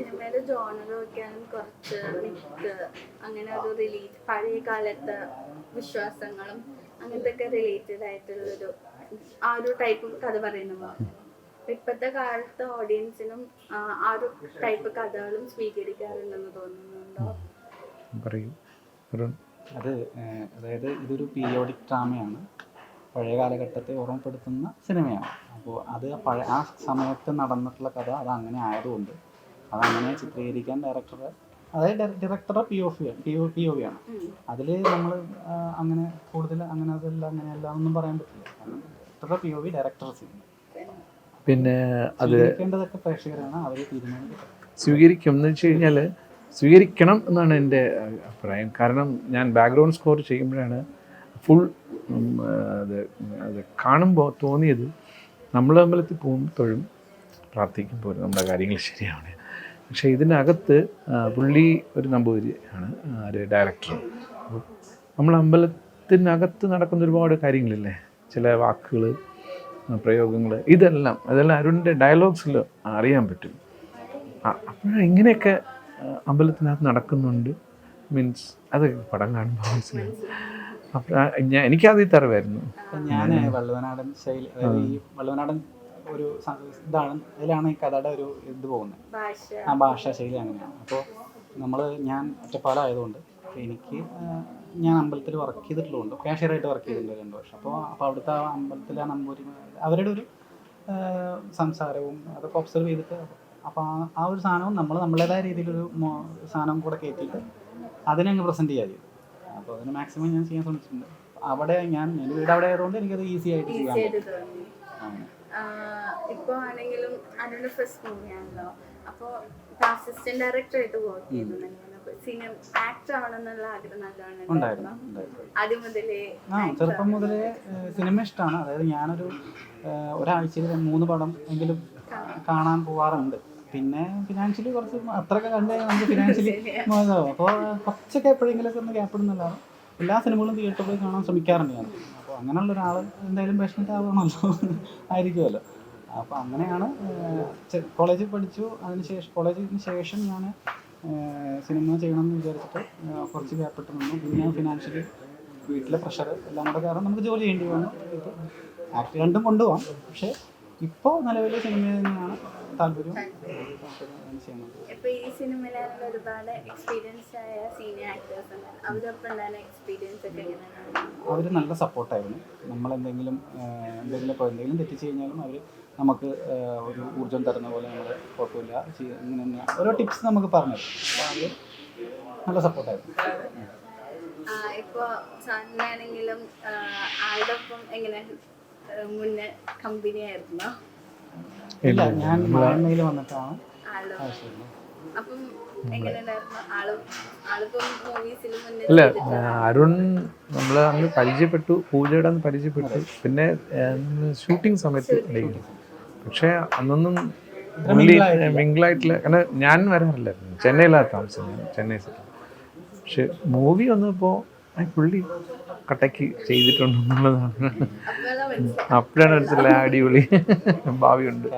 സിനിമയുടെ ജോണർ വെക്കാനും കുറച്ച് മിത്ത് അങ്ങനെ ഒരു റിലേറ്റ് പഴയ കാലത്തെ വിശ്വാസങ്ങളും അങ്ങനത്തെ ഒക്കെ റിലേറ്റഡ് ആയിട്ടുള്ളൊരു ആ ഒരു ടൈപ്പ് കഥ പറയുന്ന പോലെ. ഇപ്പോഴത്തെ കാലത്തെ ഓഡിയൻസിനും ആ ഒരു ടൈപ്പ് കഥകളും സ്വീകരിക്കാറുണ്ടെന്ന് തോന്നുന്നുണ്ടോ? പറയൂ. അതായത് ഇതൊരു പീരിയോഡിക് ഡ്രാമയാണ്, പഴയ കാലഘട്ടത്തെ ഓർമ്മപ്പെടുത്തുന്ന സിനിമയാണ്. അപ്പോൾ അത് ആ സമയത്ത് നടന്നിട്ടുള്ള കഥ അത് അങ്ങനെ ആയതുകൊണ്ട് അതങ്ങനെ ചിത്രീകരിക്കാൻ ഡയറക്ടറുടെ POV ആണ്. അതിൽ നമ്മൾ അങ്ങനെ കൂടുതൽ അങ്ങനെയല്ല ഒന്നും പറയാൻ പറ്റില്ല. കാരണം ഡയറക്ടറുടെ POV ഡയറക്ടറുടെ സിനിമ. പിന്നെ അത് സ്വീകരിക്കേണ്ടതൊക്കെ പ്രേക്ഷകരാണ്, അവർ തീരുമാനിക്കുന്നത്. സ്വീകരിക്കും എന്ന് വെച്ച് കഴിഞ്ഞാൽ സ്വീകരിക്കണം എന്നാണ് എൻ്റെ അഭിപ്രായം. കാരണം ഞാൻ ബാക്ക്ഗ്രൗണ്ട് സ്കോർ ചെയ്യുമ്പോഴാണ് ഫുൾ അത് കാണുമ്പോൾ തോന്നിയത് നമ്മൾ അമ്പലത്തിൽ പോകുമ്പോഴും പ്രാർത്ഥിക്കുമ്പോൾ നമ്മുടെ കാര്യങ്ങൾ ശരിയാണ്. പക്ഷേ ഇതിനകത്ത് പുള്ളി ഒരു നമ്പൂതിരി ആണ്, ഒരു ഡയറക്ടർ. അപ്പോൾ നമ്മൾ അമ്പലത്തിനകത്ത് നടക്കുന്ന ഒരുപാട് കാര്യങ്ങളില്ലേ, ചില വാക്കുകൾ, പ്രയോഗങ്ങൾ, അതെല്ലാം അരുണിൻ്റെ ഡയലോഗ്സിൽ അറിയാൻ പറ്റും. അപ്പോൾ ഇങ്ങനെയൊക്കെ അമ്പലത്തിനകത്ത് നടക്കുന്നുണ്ട് മീൻസ് അത് പടം കാണുമ്പോൾ മനസ്സിലായി. അപ്പോൾ എനിക്കത് അറിവായിരുന്നു. ഞാൻ വള്ളുവനാടൻ ശൈലി, അതായത് ഈ വള്ളുവനാടൻ ഒരു അതിലാണ് ഈ കഥയുടെ ഒരു ഇത് പോകുന്നത്. ആ ഭാഷാ ശൈലി അങ്ങനെയാണ്. അപ്പോൾ ഞാൻ ഒറ്റപ്പാലമായതുകൊണ്ട് ഞാൻ അമ്പലത്തിൽ വർക്ക് ചെയ്തിട്ടുള്ളതുകൊണ്ട് കാഷ്യറായിട്ട് വർക്ക് ചെയ്തിട്ടുണ്ട് 2 വർഷം. അപ്പോൾ അവിടുത്തെ അമ്പലത്തിലെ നമ്പൂരി അവരുടെ ഒരു സംസാരവും അതൊക്കെ ഒബ്സർവ് ചെയ്തിട്ട് അപ്പോൾ ആ ഒരു സാധനവും നമ്മളേതായ രീതിയിലൊരു സാധനം കൂടെ കയറ്റിയിട്ട് അതിനെ അങ്ങ് പ്രസൻറ്റ് ചെയ്യാൻ ചെയ്തു. അപ്പോൾ അതിന് മാക്സിമം ഞാൻ ചെയ്യാൻ ശ്രമിച്ചിട്ടുണ്ട്. അവിടെ എൻ്റെ വീട് അവിടെ ആയതുകൊണ്ട് എനിക്കത് ഈസി ആയിട്ട് ചെയ്യാൻ പറ്റും. ഇപ്പോൾ ആണെങ്കിലും അതിൻ്റെ ഫസ്റ്റ് മൂവിയാണല്ലോ, അപ്പോൾ അസിസ്റ്റന്റ് ഡയറക്ടറായിട്ട് വർക്ക് ചെയ്യുന്നുണ്ട്. സിനിമ ആക്ടർ ആവണമെന്നുള്ള ആഗ്രഹം നല്ലതാണ്. ആദ്യം മുതലേ ചെറുപ്പം മുതലേ സിനിമ ഇഷ്ടമാണ്. അതായത് ഞാനൊരു ഒരാഴ്ചയിൽ 3 പടം എങ്കിലും കാണാൻ പോവാറുണ്ട്. പിന്നെ ഫിനാൻഷ്യലി കുറച്ച് അത്രയൊക്കെ കണ്ടു കഴിഞ്ഞാൽ നമുക്ക് ഫിനാൻഷ്യലി മോശമാകും. അപ്പോൾ കുറച്ചൊക്കെ എപ്പോഴെങ്കിലുമൊക്കെ ഒന്ന് ഗ്യാപ്പിടുന്നല്ലാതെ എല്ലാ സിനിമകളും തിയേറ്ററിൽ പോയി കാണാൻ ശ്രമിക്കാറുണ്ട് ഞാൻ. അപ്പോൾ അങ്ങനെയുള്ള ഒരാൾ എന്തായാലും പാഷനറ്റ് ആവണമല്ലോ, ആയിരിക്കുമല്ലോ. അപ്പോൾ അങ്ങനെയാണ് കോളേജിൽ പഠിച്ചു. കോളേജിന് ശേഷം ഞാൻ സിനിമ ചെയ്യണമെന്ന് വിചാരിച്ചിട്ട് കുറച്ച് ഗ്യാപ്പിട്ട് നിന്നു. പിന്നെ ഫിനാൻഷ്യലി വീട്ടിലെ പ്രഷർ എല്ലാം കൂടെ കാരണം നമുക്ക് ജോലി ചെയ്യേണ്ടി വന്നു. ഇപ്പോൾ ആക്ട് രണ്ടും കൊണ്ടുപോകാം, പക്ഷേ ഇപ്പോൾ നിലവിൽ സിനിമയിൽ തന്നെയാണ് താല്പര്യം ചെയ്യുന്നത്. ഇപ്പോൾ ഈ സിനിമയിലുള്ള ഒരുപാട് എക്സ്പീരിയൻസ് ആയ സീനിയർ ആക്ടേഴ്സ് ഉണ്ട്, അവരൊപ്പം ഉണ്ടായിരുന്ന എക്സ്പീരിയൻസ് ഒക്കെ എങ്ങനെയാണ്? അവർ നല്ല സപ്പോർട്ടായിരുന്നു. നമ്മളെന്തെങ്കിലും തെറ്റിച്ച് കഴിഞ്ഞാലും അവർ നമുക്ക് ഒരു ഊർജ്ജം തരുന്ന പോലെ നമ്മൾ കുഴപ്പമില്ല ഇങ്ങനെ തന്നെ ഓരോ ടിപ്സ് നമുക്ക് പറഞ്ഞു. അപ്പോൾ അത് നല്ല സപ്പോർട്ടായിരുന്നു. ഇപ്പോൾ സാറിനാണെങ്കിലും ആളുടെ ഒപ്പം എങ്ങനെ മുന്നേ കമ്പനി ആയിരുന്നോ? ഇല്ല, ഞാൻ മായമ്മയിൽ വന്നിട്ടാണ്. അപ്പം അല്ല, അരുൺ നമ്മൾ അന്ന് പരിചയപ്പെട്ടു, പൂജയുടെ അന്ന് പരിചയപ്പെട്ടു. പിന്നെ ഷൂട്ടിംഗ് സമയത്ത് ഉണ്ടായിരുന്നു. പക്ഷേ അന്നൊന്നും മിംഗിളായിട്ടില്ല. കാരണം ഞാൻ വരാറില്ലായിരുന്നു, ചെന്നൈയിലാണ് താമസിച്ചത്, ചെന്നൈ സിറ്റി. പക്ഷെ മൂവി വന്നപ്പോൾ പുള്ളി കട്ടയ്ക്ക് ചെയ്തിട്ടുണ്ടെന്നുള്ളതാണ്. അപ്പോഴാണ് മനസ്സിലായ അടിപൊളി ഭാവിയുണ്ട്.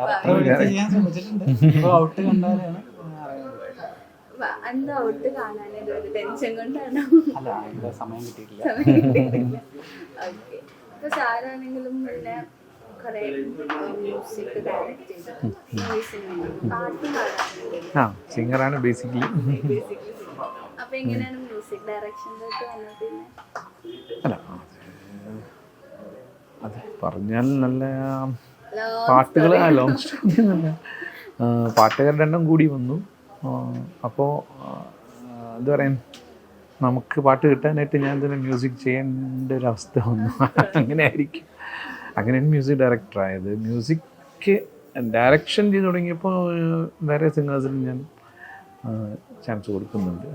സിംഗറാണ് ബേസിക്കലി. അല്ല, അത് പറഞ്ഞാൽ നല്ല പാട്ടുകൾ, ലോങ് സ്റ്റോറി നല്ല പാട്ടുകാരുടെ എണ്ണം കൂടി വന്നു. അപ്പോൾ എന്താ പറയാൻ, നമുക്ക് പാട്ട് കിട്ടാനായിട്ട് ഞാൻ തന്നെ മ്യൂസിക് ചെയ്യേണ്ട ഒരവസ്ഥ വന്നു. അങ്ങനെ ആയിരിക്കും, അങ്ങനെയാണ് മ്യൂസിക് ഡയറക്ടറായത്. മ്യൂസിക് ഡയറക്ഷൻ ചെയ്ത് തുടങ്ങിയപ്പോൾ വേറെ സിംഗേഴ്സിന് ഞാൻ ചാൻസ് കൊടുക്കുന്നുണ്ട്.